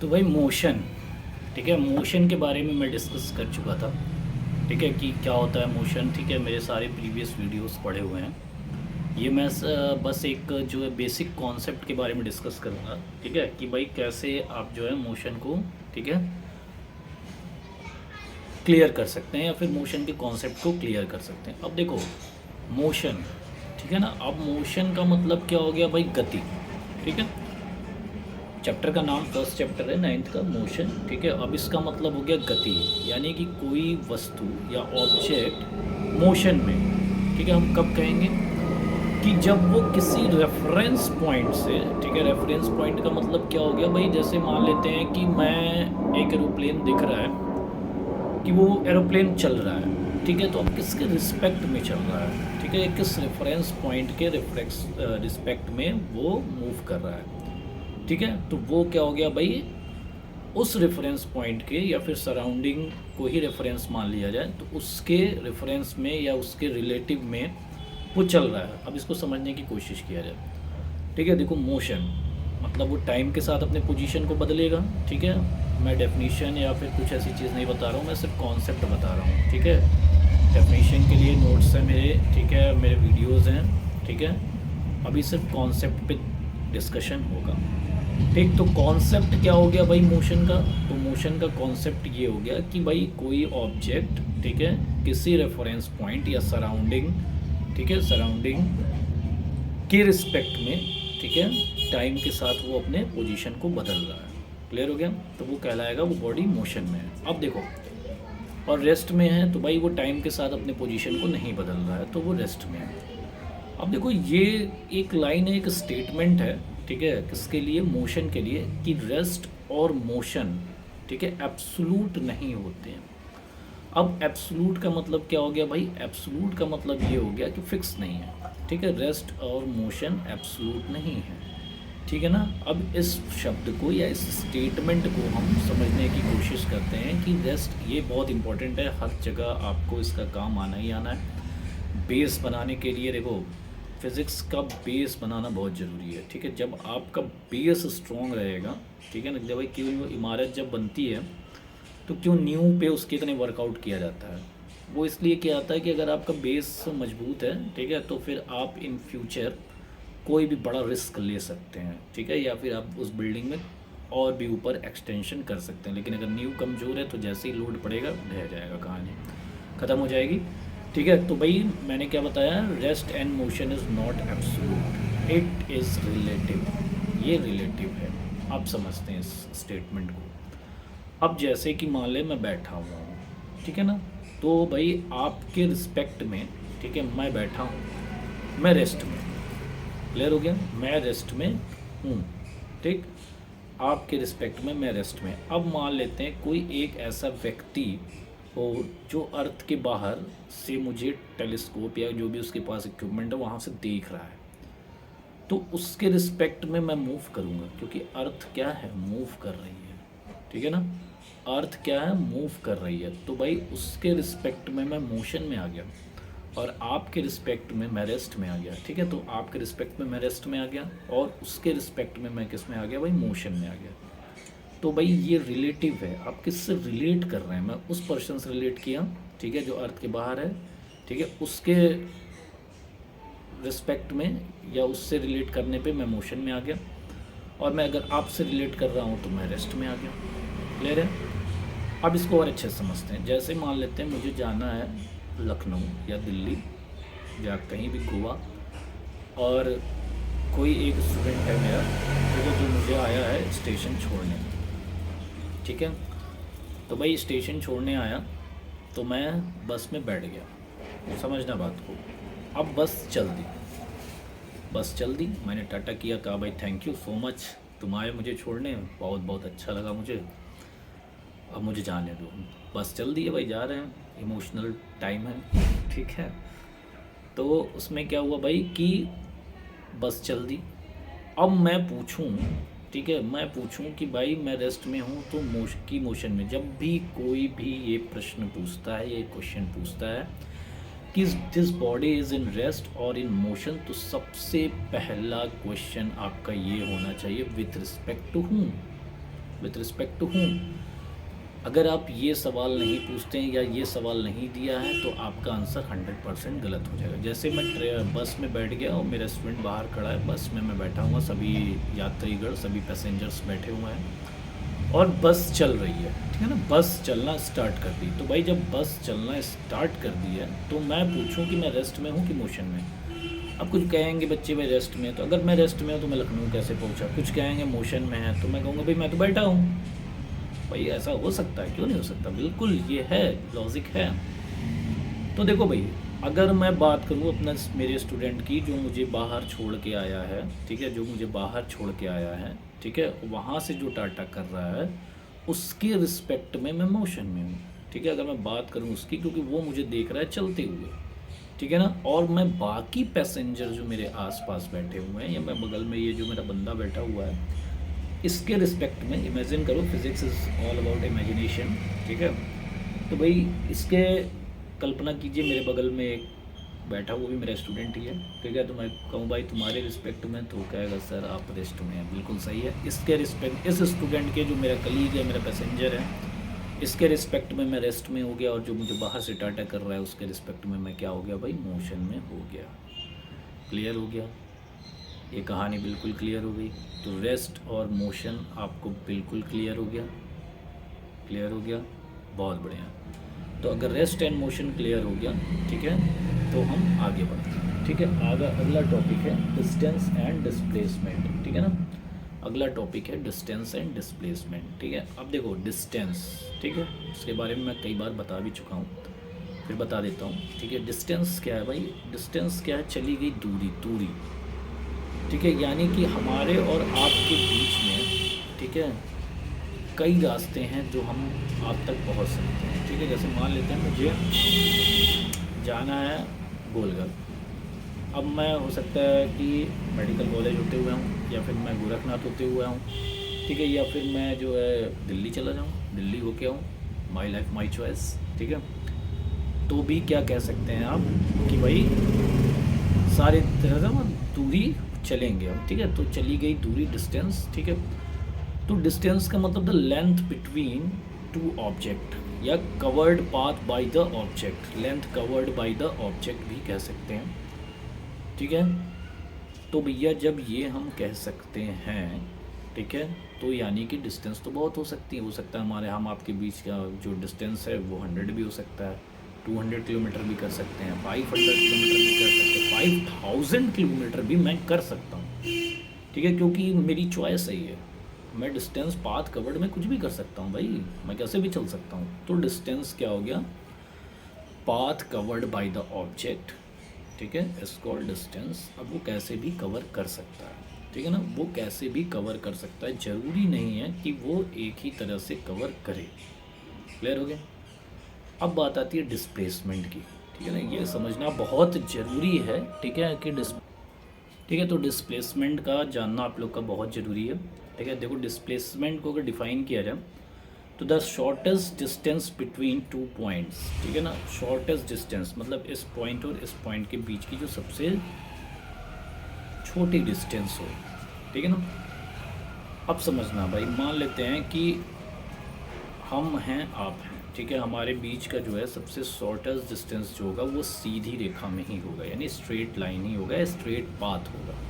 तो भाई मोशन, ठीक है, मोशन के बारे में मैं डिस्कस कर चुका था। ठीक है कि क्या होता है मोशन। ठीक है, मेरे सारे प्रीवियस वीडियोस पड़े हुए हैं। ये मैं बस एक जो है बेसिक कॉन्सेप्ट के बारे में डिस्कस करूँगा। ठीक है कि भाई कैसे आप जो है मोशन को, ठीक है, क्लियर कर सकते हैं या फिर मोशन के कॉन्सेप्ट को क्लियर कर सकते हैं। अब देखो मोशन, ठीक है ना। अब मोशन का मतलब क्या हो गया भाई? गति। ठीक है, चैप्टर का नाम फर्स्ट चैप्टर है 9th का, मोशन। ठीक है, अब इसका मतलब हो गया गति, यानी कि कोई वस्तु या ऑब्जेक्ट मोशन में। ठीक है, हम कब कहेंगे कि जब वो किसी रेफरेंस पॉइंट से, ठीक है, रेफरेंस पॉइंट का मतलब क्या हो गया भाई? जैसे मान लेते हैं कि मैं एक एरोप्लेन दिख रहा है कि वो एरोप्लेन चल रहा है। ठीक है, तो अब किसके रिस्पेक्ट में चल रहा है? ठीक है, किस रेफरेंस पॉइंट के रिस्पेक्ट में वो मूव कर रहा है। ठीक है, तो वो क्या हो गया भाई? उस रेफरेंस पॉइंट के या फिर सराउंडिंग को ही रेफरेंस मान लिया जाए तो उसके रेफरेंस में या उसके रिलेटिव में वो चल रहा है। अब इसको समझने की कोशिश किया जाए। ठीक है, देखो मोशन मतलब वो टाइम के साथ अपने पोजीशन को बदलेगा। ठीक है, मैं डेफिनेशन या फिर कुछ ऐसी चीज़ नहीं बता रहा हूँ, मैं सिर्फ कॉन्सेप्ट बता रहा हूँ। ठीक है, डेफिनेशन के लिए नोट्स हैं मेरे, ठीक है, मेरे वीडियोज़ हैं। ठीक है, अभी सिर्फ कॉन्सेप्ट पे डिस्कशन होगा। ठीक, तो कॉन्सेप्ट क्या हो गया भाई मोशन का? तो मोशन का कॉन्सेप्ट ये हो गया कि भाई कोई ऑब्जेक्ट, ठीक है, किसी रेफरेंस पॉइंट या सराउंडिंग, ठीक है, सराउंडिंग के रिस्पेक्ट में, ठीक है, टाइम के साथ वो अपने पोजीशन को बदल रहा है। क्लियर हो गया? तो वो कहलाएगा वो बॉडी मोशन में है। अब देखो, और रेस्ट में है तो भाई वो टाइम के साथ अपने पोजीशन को नहीं बदल रहा है, तो वो रेस्ट में है। अब देखो ये एक लाइन है, एक स्टेटमेंट है, ठीक है, किसके लिए? मोशन के लिए, कि रेस्ट और मोशन, ठीक है, एब्सोलूट नहीं होते हैं। अब एब्सोलूट का मतलब क्या हो गया भाई? एब्सोलूट का मतलब ये हो गया कि फिक्स नहीं है। ठीक है, रेस्ट और मोशन एब्सोलूट नहीं है। ठीक है ना। अब इस शब्द को या इस स्टेटमेंट को हम समझने की कोशिश करते हैं कि रेस्ट, ये बहुत इंपॉर्टेंट है, हर जगह आपको इसका काम आना ही आना है। बेस बनाने के लिए देखो, फिज़िक्स का बेस बनाना बहुत ज़रूरी है। ठीक है, जब आपका बेस स्ट्रॉन्ग रहेगा, ठीक है ना, जब भाई क्यों इमारत जब बनती है तो क्यों नींव पे उसके इतने वर्कआउट किया जाता है? वो इसलिए किया जाता है कि अगर आपका बेस मजबूत है, ठीक है, तो फिर आप इन फ्यूचर कोई भी बड़ा रिस्क ले सकते हैं। ठीक है, या फिर आप उस बिल्डिंग में और भी ऊपर एक्सटेंशन कर सकते हैं। लेकिन अगर नींव कमज़ोर है तो जैसे ही लोड पड़ेगा ढह जाएगा, कहानी ख़त्म हो जाएगी। ठीक है, तो भाई मैंने क्या बताया? Rest and motion is not absolute, it is relative. ये रिलेटिव है। आप समझते हैं इस स्टेटमेंट को? अब जैसे कि मान ले मैं बैठा हुआ हूँ, ठीक है ना, तो भाई आपके रिस्पेक्ट में, ठीक है, मैं बैठा हूँ, मैं रेस्ट में। क्लियर हो गया? मैं रेस्ट में हूँ। ठीक, आपके रिस्पेक्ट में मैं रेस्ट में। अब मान लेते हैं कोई एक ऐसा व्यक्ति हो जो अर्थ के बाहर से मुझे टेलीस्कोप या जो भी उसके पास इक्विपमेंट है वहाँ से देख रहा है, तो उसके रिस्पेक्ट में मैं मूव करूँगा, क्योंकि अर्थ क्या है? मूव कर रही है। ठीक है ना, अर्थ क्या है? मूव कर रही है। तो भाई उसके रिस्पेक्ट में मैं मोशन में आ गया और आपके रिस्पेक्ट में मैं रेस्ट में आ गया। ठीक है, तो आपके रिस्पेक्ट में मैं रेस्ट में आ गया और उसके रिस्पेक्ट में मैं किस में आ गया भाई? मोशन में आ गया। तो भाई ये रिलेटिव है। आप किससे रिलेट कर रहे हैं? मैं उस पर्सन से रिलेट किया, ठीक है, जो अर्थ के बाहर है, ठीक है, उसके रिस्पेक्ट में या उससे रिलेट करने पे मैं मोशन में आ गया। और मैं अगर आपसे रिलेट कर रहा हूँ तो मैं रेस्ट में आ गया। क्लियर है? अब इसको और अच्छे से समझते हैं। जैसे मान लेते हैं मुझे जाना है लखनऊ या दिल्ली या कहीं भी, गोवा, और कोई एक स्टूडेंट है मेरा, ठीक है, जो मुझे आया है स्टेशन छोड़ने। ठीक है, तो भाई स्टेशन छोड़ने आया तो मैं बस में बैठ गया। समझना बात को। अब बस चल दी, मैंने टाटा किया, कहा भाई थैंक यू सो मच, तुम आए मुझे छोड़ने, बहुत बहुत अच्छा लगा मुझे, अब मुझे जाने दो। बस चल दी है भाई, जा रहे हैं, इमोशनल टाइम है। ठीक है, तो उसमें क्या हुआ भाई कि बस चल दी। अब मैं पूछूं, ठीक है, मैं पूछूं कि भाई मैं रेस्ट में हूं तो मोशन में। जब भी कोई भी ये प्रश्न पूछता है, ये क्वेश्चन पूछता है कि this body is in rest और इन मोशन, तो सबसे पहला क्वेश्चन आपका ये होना चाहिए with respect to whom? With respect to whom. अगर आप ये सवाल नहीं पूछते हैं या ये सवाल नहीं दिया है तो आपका आंसर 100% गलत हो जाएगा। जैसे मैं बस में बैठ गया और मेरा स्टूडेंट बाहर खड़ा है, बस में मैं बैठा हुआ, सभी यात्रीगण सभी पैसेंजर्स बैठे हुए हैं और बस चल रही है, ठीक है ना, बस चलना स्टार्ट कर दी। तो भाई जब बस चलना स्टार्ट कर दी है तो मैं पूछूं कि मैं रेस्ट में हूँ कि मोशन में। अब कुछ कहेंगे बच्चे भाई रेस्ट में, तो अगर मैं रेस्ट में हूँ तो मैं लखनऊ कैसे पहुँचा। कुछ कहेंगे मोशन में है तो मैं कहूँगा भाई मैं तो बैठा हूँ। भाई ऐसा हो सकता है, क्यों नहीं हो सकता, बिल्कुल ये है, लॉजिक है। तो देखो भाई, अगर मैं बात करूँ अपना मेरे स्टूडेंट की जो मुझे बाहर छोड़ के आया है, ठीक है, जो मुझे बाहर छोड़ के आया है, ठीक है, वहाँ से जो टाटा कर रहा है उसके रिस्पेक्ट में मैं मोशन में हूँ, ठीक है। अगर मैं बात करूँ उसकी, क्योंकि वो मुझे देख रहा है चलते हुए, ठीक है ना, और मैं बाकी पैसेंजर जो मेरे आसपास बैठे हुए हैं या मैं बगल में ये जो मेरा बंदा बैठा हुआ है इसके रिस्पेक्ट में इमेजिन करो, physics is all about imagination, ठीक है। तो भाई इसके कल्पना कीजिए मेरे बगल में एक बैठा, वो भी मेरा स्टूडेंट ही है, ठीक है। तो मैं कहूँ भाई तुम्हारे रिस्पेक्ट में, तो कहेगा सर आप रेस्ट में हैं, बिल्कुल सही है। इसके रिस्पेक्ट, इस स्टूडेंट के जो मेरा कलीग है, मेरा पैसेंजर है, इसके रिस्पेक्ट में मैं रेस्ट में हो गया, और जो मुझे बाहर से टाटा कर रहा है उसके रिस्पेक्ट में मैं क्या हो गया भाई, मोशन में हो गया। क्लियर हो गया, ये कहानी बिल्कुल क्लियर हो गई। तो रेस्ट और मोशन आपको बिल्कुल क्लियर हो गया, क्लियर हो गया, बहुत बढ़िया। तो अगर रेस्ट एंड मोशन क्लियर हो गया, ठीक है, तो हम आगे बढ़ते हैं, ठीक है। आगे अगला टॉपिक है डिस्टेंस एंड डिस्प्लेसमेंट, ठीक है ना। अगला टॉपिक है डिस्टेंस एंड डिस्प्लेसमेंट, ठीक है। अब देखो डिस्टेंस, ठीक है, इसके बारे में मैं कई बार बता भी चुका हूँ, फिर बता देता हूँ, ठीक है। डिस्टेंस क्या है भाई, डिस्टेंस क्या है, चली गई दूरी, दूरी, ठीक है, यानी कि हमारे और आपके बीच में, ठीक है, कई रास्ते हैं जो हम आप तक पहुंच सकते हैं, ठीक है। जैसे मान लेते हैं मुझे जाना है गोलघर, अब मैं हो सकता है कि मेडिकल कॉलेज होते हुए हूँ, या फिर मैं गोरखनाथ होते हुए हूँ, ठीक है, या फिर मैं जो है दिल्ली चला जाऊँ, दिल्ली होके आऊँ, माई लाइफ माई चॉइस, ठीक है। तो भी क्या कह सकते हैं आप कि भाई सारे तरह से दूरी चलेंगे हम, ठीक है। तो चली गई दूरी, डिस्टेंस, ठीक है। तो डिस्टेंस का मतलब the length between two object, या covered path by the object, length covered by the object भी कह सकते हैं, ठीक है। तो भैया जब ये हम कह सकते हैं, ठीक है, तो यानी कि डिस्टेंस तो बहुत हो सकती है, हो सकता है हमारे हम आपके बीच का जो डिस्टेंस है वो 100 भी हो सकता है, 200 किलोमीटर भी कर सकते हैं, 500 किलोमीटर भी कर सकते हैं, 5000 किलोमीटर भी मैं कर सकता हूँ, ठीक है, क्योंकि मेरी चॉइस है ये। मैं डिस्टेंस पाथ कवर्ड में कुछ भी कर सकता हूँ भाई, मैं कैसे भी चल सकता हूँ। तो डिस्टेंस क्या हो गया, path covered by the object, ठीक है, इज कॉल्ड डिस्टेंस। अब वो कैसे भी कवर कर सकता है, ठीक है ना, वो कैसे भी कवर कर सकता है, ज़रूरी नहीं है कि वो एक ही तरह से कवर करे। क्लियर हो गया। अब बात आती है डिस्प्लेसमेंट की, ठीक है ना, ये समझना बहुत ज़रूरी है, ठीक है, कि ठीक है, तो डिस्प्लेसमेंट का जानना आप लोग का बहुत ज़रूरी है, ठीक है। देखो डिस्प्लेसमेंट को अगर डिफ़ाइन किया जाए तो the shortest distance between two points, ठीक है ना, शॉर्टेस्ट डिस्टेंस मतलब इस पॉइंट और इस पॉइंट के बीच की जो सबसे छोटी डिस्टेंस हो, ठीक है ना। अब समझना भाई, मान लेते हैं कि हम हैं, आप हैं, ठीक है, हमारे बीच का जो है सबसे शॉर्टेस्ट डिस्टेंस जो होगा वो सीधी रेखा में ही होगा, यानी स्ट्रेट लाइन ही होगा, स्ट्रेट पाथ होगा।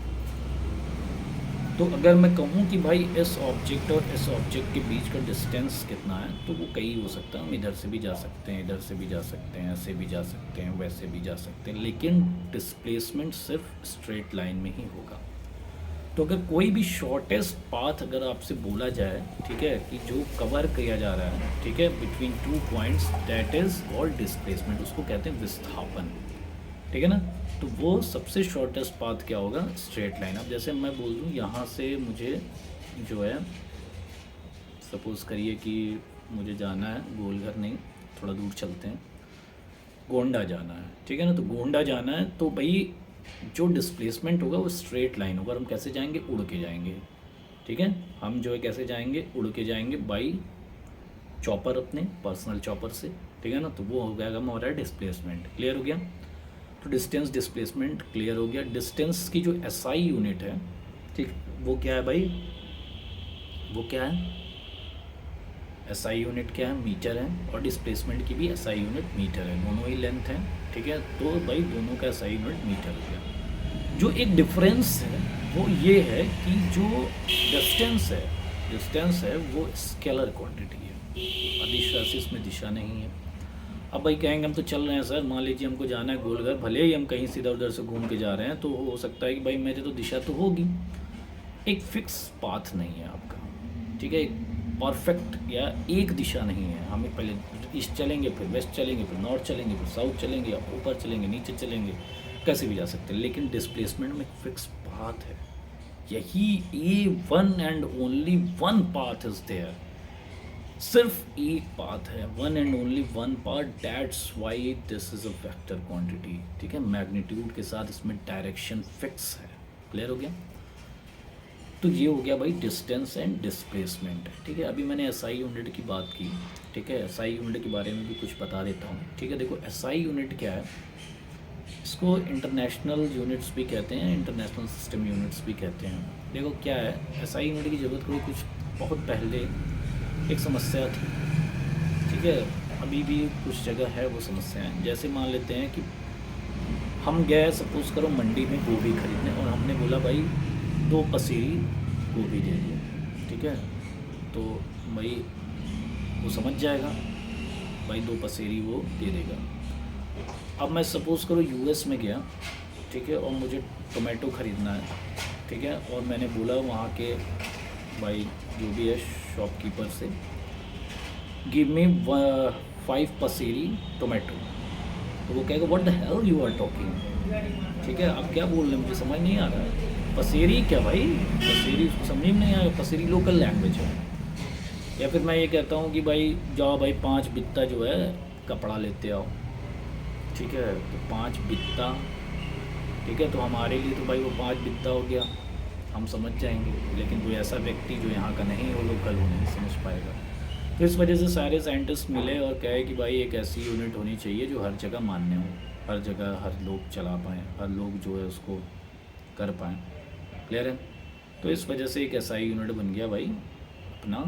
तो अगर मैं कहूँ कि भाई इस ऑब्जेक्ट और इस ऑब्जेक्ट के बीच का डिस्टेंस कितना है, तो वो कई हो सकता है, हम इधर से भी जा सकते हैं, इधर से भी जा सकते हैं, ऐसे भी जा सकते हैं, वैसे भी जा सकते हैं, लेकिन डिस्प्लेसमेंट सिर्फ स्ट्रेट लाइन में ही होगा। तो अगर कोई भी शॉर्टेस्ट पाथ अगर आपसे बोला जाए, ठीक है, कि जो कवर किया जा रहा है, ठीक है, between two points, that is called displacement, उसको कहते हैं विस्थापन, ठीक है ना। तो वो सबसे शॉर्टेस्ट पाथ क्या होगा, स्ट्रेट लाइन। अब जैसे मैं बोल दूँ यहाँ से मुझे जो है, सपोज़ करिए कि मुझे जाना है गोलघर नहीं, थोड़ा दूर चलते हैं, गोंडा जाना है, ठीक है ना। तो गोंडा जाना है तो भाई जो डिस्प्लेसमेंट होगा वो स्ट्रेट लाइन होगा, हम कैसे जाएंगे, उड़ के जाएंगे, ठीक है। हम जो है कैसे जाएंगे, उड़ के जाएंगे बाई चॉपर, अपने पर्सनल चॉपर से, ठीक है ना। तो वो हो गया हमारा डिस्प्लेसमेंट। क्लियर हो गया। तो डिस्टेंस, डिस्प्लेसमेंट क्लियर हो गया। डिस्टेंस की जो एसआई यूनिट है, ठीक, वो क्या है भाई, वो क्या है, एसआई यूनिट क्या है, मीटर है, और डिस्प्लेसमेंट की भी एसआई यूनिट मीटर है, दोनों ही लेंथ है, ठीक है। तो भाई दोनों का एसआई यूनिट मीटर हो गया। जो एक डिफरेंस है वो ये है कि जो डिस्टेंस है वो स्केलर क्वांटिटी है, अदिश राशि इसमें दिशा नहीं है। अब भाई कहेंगे हम तो चल रहे हैं सर, मान लीजिए हमको जाना है गोलघर, भले ही हम कहीं सीधा उधर से घूम के जा रहे हैं, तो हो सकता है कि भाई मेरे तो दिशा तो होगी, एक फिक्स पाथ नहीं है आपका, ठीक है, एक परफेक्ट या एक दिशा नहीं है। हमें पहले ईस्ट चलेंगे, फिर वेस्ट चलेंगे, फिर नॉर्थ चलेंगे, फिर साउथ चलेंगे, या ऊपर चलेंगे, नीचे चलेंगे, कैसे भी जा सकते हैं, लेकिन डिस्प्लेसमेंट में फिक्स पाथ है। यही a one and only one path is there, सिर्फ एक पाथ है, one and only one path, that's why this is a vector quantity, ठीक है। मैग्नीट्यूड के साथ इसमें डायरेक्शन फिक्स है। क्लियर हो गया? तो ये हो गया भाई डिस्टेंस एंड डिस्प्लेसमेंट, ठीक है। अभी मैंने एसआई यूनिट की बात की, ठीक है, एसआई यूनिट के बारे में भी कुछ बता देता हूँ, ठीक है। देखो एसआई यूनिट क्या है, इसको इंटरनेशनल यूनिट्स भी कहते हैं, इंटरनेशनल सिस्टम यूनिट्स भी कहते हैं। देखो क्या है, एसआई यूनिट की ज़रूरत कोई कुछ बहुत पहले एक समस्या थी, ठीक है, अभी भी कुछ जगह है वो समस्याएं। जैसे मान लेते हैं कि हम गए सपोज़ करो मंडी में गोभी खरीदने, और हमने बोला भाई 2 पसेरी गोभी दे दिए, ठीक है, तो भाई वो समझ जाएगा, भाई 2 पसेरी वो दे देगा। अब मैं सपोज़ करो यूएस में गया, ठीक है, और मुझे टोमेटो ख़रीदना है, ठीक है, और मैंने बोला वहाँ के भाई जो भी है शॉपकीपर से, गिव मी 5 पसेरी टोमेटो, तो वो कहेगा what the hell you are talking, ठीक है, अब क्या बोल रहे हैं मुझे समझ नहीं आ रहा है, पसेरी क्या भाई, पसेरी उसको समझ में नहीं आया, पसेरी लोकल लैंग्वेज है। या फिर मैं ये कहता हूँ कि भाई जाओ भाई 5 बित्ता जो है कपड़ा लेते आओ, ठीक है, तो 5 बित्ता, ठीक है, तो हमारे लिए तो भाई वो 5 बित्ता हो गया, हम समझ जाएंगे, लेकिन कोई ऐसा व्यक्ति जो यहाँ का नहीं हो, लोकल वो नहीं समझ पाएगा। तो इस वजह से सारे साइंटिस्ट मिले और कहे कि भाई एक ऐसी यूनिट होनी चाहिए जो हर जगह मान्य हो, हर जगह हर लोग चला पाएँ, हर लोग जो है उसको कर पाएँ। क्लियर है? तो इस वजह से एक ऐसा यूनिट बन गया भाई अपना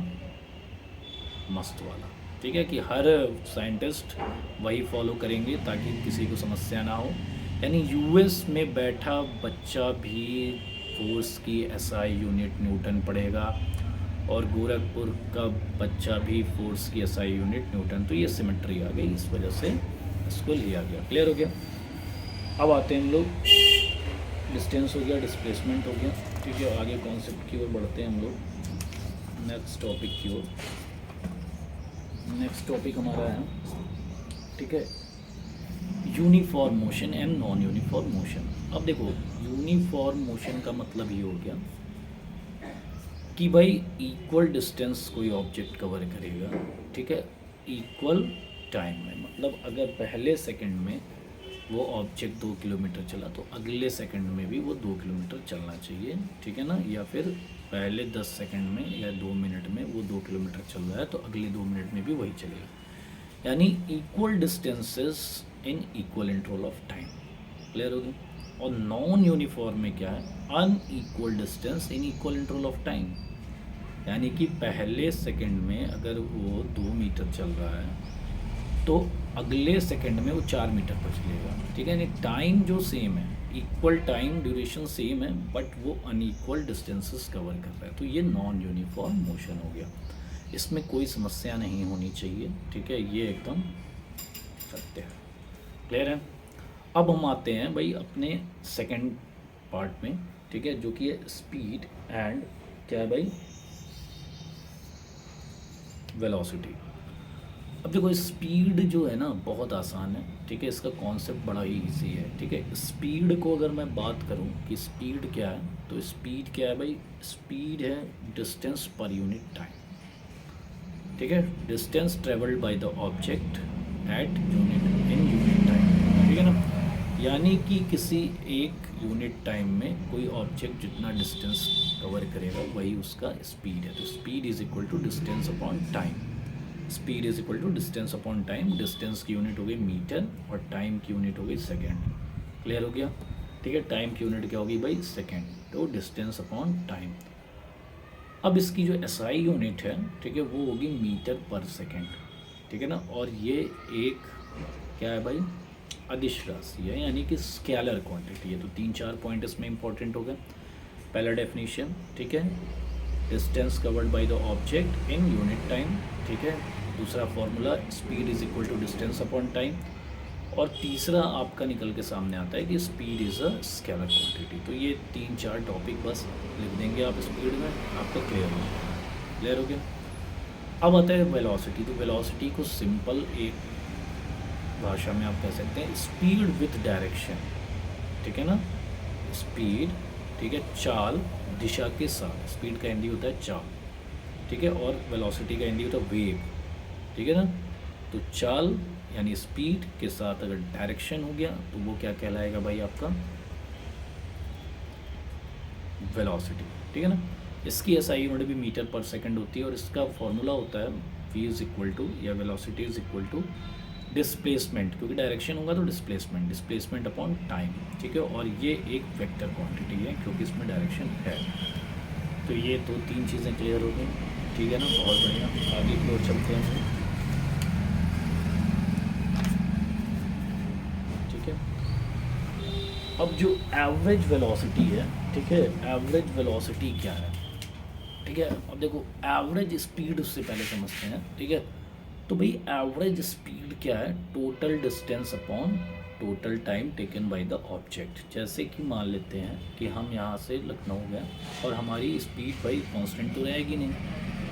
मस्त वाला, ठीक है, कि हर साइंटिस्ट वही फॉलो करेंगे ताकि किसी को समस्या ना हो। यानी यूएस में बैठा बच्चा भी फोर्स की एसआई यूनिट न्यूटन पढ़ेगा, और गोरखपुर का बच्चा भी फोर्स की एसआई यूनिट न्यूटन। तो ये सिमेट्री आ गई, इस वजह से इसको लिया गया। क्लियर हो गया? अब आते हैं हम लोग, डिस्टेंस हो गया, डिस्प्लेसमेंट हो गया, ठीक है, आगे कॉन्सेप्ट की ओर बढ़ते हैं हम लोग नेक्स्ट टॉपिक की ओर। नेक्स्ट टॉपिक हमारा है, ठीक है, uniform motion and non uniform motion. अब देखो यूनिफॉर्म मोशन का मतलब ये हो गया कि भाई इक्वल डिस्टेंस कोई ऑब्जेक्ट कवर करेगा, ठीक है, इक्वल टाइम में। मतलब अगर पहले सेकंड में वो ऑब्जेक्ट 2 किलोमीटर चला तो अगले सेकंड में भी वो 2 किलोमीटर चलना चाहिए, ठीक है ना। या फिर पहले 10 सेकंड में या 2 मिनट में वो 2 किलोमीटर चल रहा है तो अगले 2 मिनट में भी वही चलेगा। यानी equal distances in equal interval of time. Clear होगी? और नॉन यूनिफॉर्म में क्या है, unequal distance in equal interval of time. यानी कि पहले सेकंड में अगर वो 2 मीटर चल रहा है तो अगले सेकंड में वो 4 मीटर पर चलेगा, ठीक है। यानी टाइम जो सेम है, इक्वल टाइम ड्यूरेशन सेम है, बट वो अनइक्वल डिस्टेंसेस कवर कर रहा है, तो ये नॉन यूनिफॉर्म मोशन हो गया। इसमें कोई समस्या नहीं होनी चाहिए, ठीक है, ये एकदम सत्य है। क्लियर है? अब हम आते हैं भाई अपने सेकंड पार्ट में, ठीक है, जो कि है स्पीड एंड क्या है भाई, वेलोसिटी। अब देखो स्पीड जो है ना बहुत आसान है, ठीक है, इसका कॉन्सेप्ट बड़ा ही इजी है, ठीक है। स्पीड को अगर मैं बात करूं कि स्पीड क्या है, तो स्पीड क्या है भाई, स्पीड है डिस्टेंस पर यूनिट टाइम, ठीक है, distance travelled by the object at unit in unit time, ठीक है ना। यानी कि किसी एक यूनिट टाइम में कोई ऑब्जेक्ट जितना डिस्टेंस कवर करेगा वही उसका स्पीड है। तो speed is equal to distance upon time. Speed is equal to distance upon time. Distance की यूनिट हो गई मीटर और टाइम की यूनिट हो गई सेकेंड। क्लियर हो गया? ठीक है, टाइम की यूनिट क्या होगी भाई, सेकेंड। तो डिस्टेंस अपॉन टाइम। अब इसकी जो एसआई यूनिट है, ठीक है, वो होगी मीटर पर सेकेंड, ठीक है ना। और ये एक क्या है भाई, अदिश राशि है, यानी कि स्केलर क्वांटिटी है। तो 3-4 पॉइंट इसमें इंपॉर्टेंट हो गए। पहला डेफिनेशन, ठीक है, distance covered by the object in unit time, ठीक है। दूसरा formula, speed is equal to distance upon time. और तीसरा आपका निकल के सामने आता है कि speed is a scalar quantity. तो ये 3-4 टॉपिक बस लिख देंगे आप स्पीड में, आपका क्लियर हो जाएगा। क्लियर हो गया। अब आता है वेलोसिटी। तो वेलोसिटी को सिंपल एक भाषा में आप कह सकते हैं स्पीड विथ डायरेक्शन, ठीक है ना। स्पीड, ठीक है, चाल, दिशा के साथ। स्पीड का हिंदी होता है चाल, ठीक है, और वेलोसिटी का हिंदी होता है वेग, ठीक है ना। तो चाल यानी स्पीड के साथ अगर डायरेक्शन हो गया तो वो क्या कहलाएगा भाई, आपका वेलोसिटी, ठीक है ना। इसकी एसआई यूनिट भी मीटर पर सेकंड होती है और इसका फॉर्मूला होता है v इज इक्वल टू, या velocity is equal to displacement, क्योंकि डायरेक्शन होगा तो डिस्प्लेसमेंट अपॉन टाइम, ठीक है। और ये एक वेक्टर क्वांटिटी है क्योंकि इसमें डायरेक्शन है। तो ये 2-3 चीज़ें क्लियर हो गई, ठीक है ना। बहुत बढ़िया, आगे की ओर चलते हैं। ठीक है, अब जो एवरेज वेलोसिटी है, ठीक है, एवरेज वेलोसिटी क्या है, ठीक है। अब देखो एवरेज स्पीड उससे पहले समझते हैं, ठीक है। तो भाई एवरेज स्पीड क्या है, total distance upon total time taken by the object. जैसे कि मान लेते हैं कि हम यहाँ से लखनऊ गए और हमारी स्पीड भाई कांस्टेंट तो रहेगी नहीं,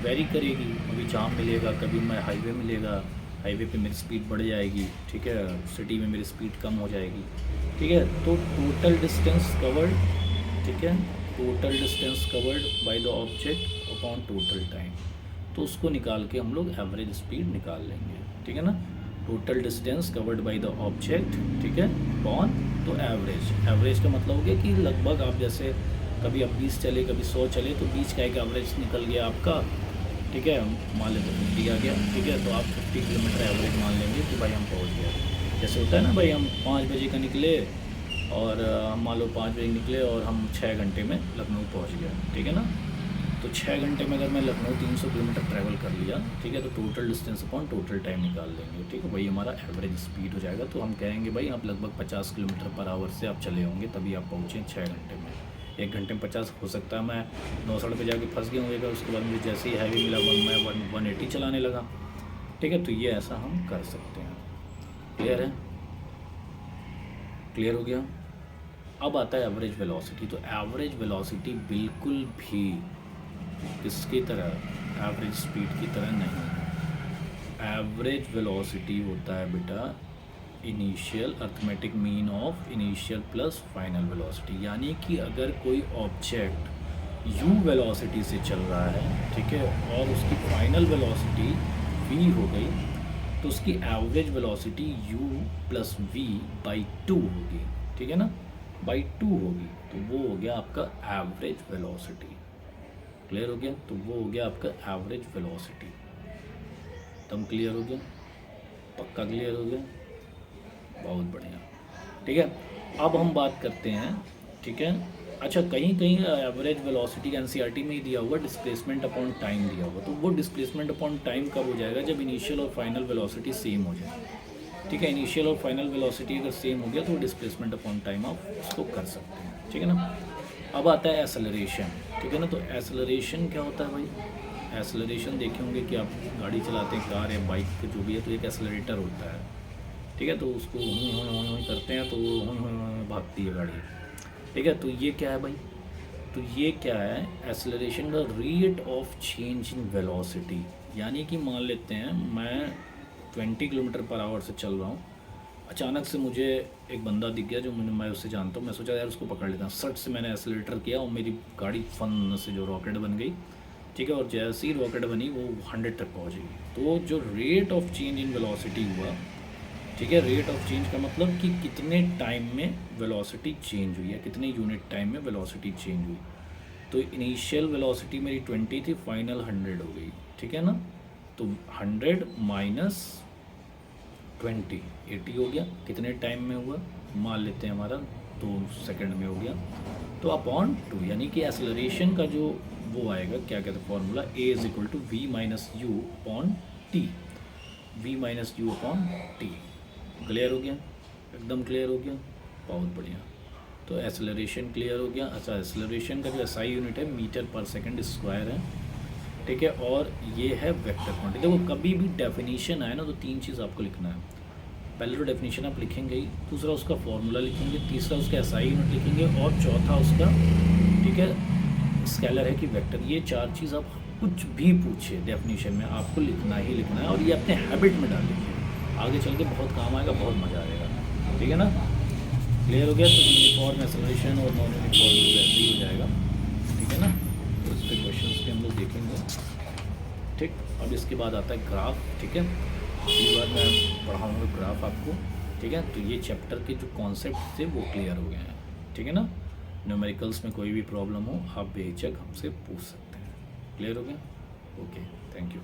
वेरी करेगी। कभी जाम मिलेगा, कभी मैं हाईवे मिलेगा, हाईवे पे मेरी स्पीड बढ़ जाएगी, ठीक है, सिटी में मेरी स्पीड कम हो जाएगी, ठीक है। तो टोटल डिस्टेंस कवर्ड, ठीक है, total distance covered by the object upon total time, तो उसको निकाल के हम लोग एवरेज स्पीड निकाल लेंगे, ठीक है ना। Total distance covered by the object, ठीक है, अपॉन, तो एवरेज का मतलब हो गया कि लगभग आप जैसे कभी आप 20 चले, कभी 100 चले, तो 20 का एक एवरेज निकल गया आपका, ठीक है। मान लेते 50 आ गया, ठीक है, तो आप 50 किलोमीटर एवरेज मान लेंगे कि भाई हम पहुँच गए। जैसे होता है ना भाई, हम 5 बजे का निकले और हम मान लो 5 बजे निकले और हम 6 घंटे में लखनऊ पहुँच गए, ठीक है ना। तो 6 घंटे में अगर मैं लखनऊ 300 किलोमीटर ट्रैवल कर लिया, ठीक है, तो total distance upon total time निकाल लेंगे, ठीक है, वही हमारा एवरेज स्पीड हो जाएगा। तो हम कहेंगे भाई आप लगभग 50 किलोमीटर पर आवर से आप चले होंगे, तभी आप पहुँचे 6 घंटे में। 1 घंटे में 50 हो सकता है मैं 9 सड़क पे जाके फंस गया होगा, उसके बाद मुझे जैसे ही हाईवे मिला मैं 180 चलाने लगा, ठीक है। तो ये ऐसा हम कर सकते हैं। क्लियर है, क्लियर हो गया। अब आता है एवरेज वेलोसिटी। तो एवरेज वेलोसिटी बिल्कुल भी किसकी तरह, एवरेज स्पीड की तरह नहीं है। एवरेज वेलोसिटी होता है बेटा initial arithmetic mean of initial plus final velocity. यानी कि अगर कोई ऑब्जेक्ट u वेलोसिटी से चल रहा है, ठीक है, और उसकी फाइनल वेलोसिटी v हो गई, तो उसकी average velocity u plus v by 2 होगी, ठीक है ना, बाई 2 होगी। तो वो हो गया आपका एवरेज वेलोसिटी। क्लियर हो गया। तो वो हो गया आपका एवरेज वेलोसिटी। एकदम क्लियर हो गया, पक्का क्लियर हो गया, बहुत बढ़िया, ठीक है। अब हम बात करते हैं, ठीक है। अच्छा, कहीं कहीं एवरेज वेलोसिटी एनसीईआरटी में ही दिया हुआ डिस्प्लेसमेंट अपॉन टाइम दिया हुआ। तो वो डिस्प्लेसमेंट अपॉन टाइम कब हो जाएगा, जब इनिशियल और फाइनल वेलोसिटी सेम हो जाए, ठीक है। इनिशियल और फाइनल वेलोसिटी अगर सेम हो गया तो डिस्प्लेसमेंट अपॉन टाइम आप उसको कर सकते हैं, ठीक है ना। अब आता है एक्सेलरेशन, ठीक है ना। तो एक्सेलरेशन क्या होता है भाई, एक्सेलरेशन देखे होंगे कि आप गाड़ी चलाते हैं, कार या बाइक जो भी है, तो एक एक्सेलरेटर होता है, ठीक है। तो उसको हुई करते हैं तो वो भागती है गाड़ी, ठीक है। तो ये क्या है भाई, तो ये क्या है, एक्सेलरेशन का rate of change in velocity. यानी कि मान लेते हैं मैं 20 किलोमीटर पर आवर से चल रहा हूँ, अचानक से मुझे एक बंदा दिख गया जो मैं उससे जानता हूँ, मैं सोचा यार उसको पकड़ लेता हूँ, सट से मैंने एक्सेलरेटर किया और मेरी गाड़ी फन से जो रॉकेट बन गई, ठीक है। और जैसे ही रॉकेट बनी वो 100 तक पहुँच गई। तो जो rate of change in velocity हुआ, ठीक है, रेट ऑफ चेंज का मतलब कि कितने टाइम में वेलोसिटी चेंज हुई है, कितने यूनिट टाइम में वेलोसिटी चेंज हुई। तो इनिशियल वेलोसिटी मेरी 20 थी, फाइनल 100 हो गई, ठीक है ना। तो 100 माइनस 20 80 हो गया। कितने टाइम में हुआ, मान लेते हैं हमारा 2 सेकंड में हो गया। तो अपॉन 2, यानी कि एक्सेलरेशन का जो वो आएगा, क्या कहते हैं formula, a is equal to v minus u upon t, v minus u upon t. Clear हो गया, एकदम क्लियर हो गया, बहुत बढ़िया। तो एक्सेलरेशन क्लियर हो गया। अच्छा, एक्सेलरेशन का जो एसआई यूनिट है मीटर पर सेकंड स्क्वायर है, ठीक है। और ये है वेक्टर क्वांटिटी। देखो कभी भी डेफिनेशन आए ना तो तीन चीज़ आपको लिखना है। पहले तो डेफिनेशन आप लिखेंगे ही, दूसरा उसका फॉर्मूला लिखेंगे, तीसरा उसका एसआई यूनिट लिखेंगे, और चौथा उसका, ठीक है, स्केलर है कि वेक्टर। ये चार चीज़ आप कुछ भी पूछिए डेफिनेशन में आपको लिखना ही लिखना है, और ये अपने हैबिट में डाल लीजिए, आगे चल के बहुत काम आएगा, बहुत मज़ा आएगा। ठीक है ना, क्लियर हो गया। तो यूनिफॉर्म एक्सेलरेशन और नॉन यूनिफॉर्म वैसे ही हो जाएगा, ठीक है ना। तो इस पर क्वेश्चन पे हम लोग देखेंगे, ठीक। अब इसके बाद आता है ग्राफ, ठीक है। इस बार मैं पढ़ाऊँगा ग्राफ आपको, ठीक है। तो ये चैप्टर के जो कॉन्सेप्ट थे वो क्लियर हो गए हैं, ठीक है ना। न्यूमेरिकल्स में कोई भी प्रॉब्लम हो आप बेहिचक हमसे पूछ सकते हैं। क्लियर हो गया, ओके, थैंक यू।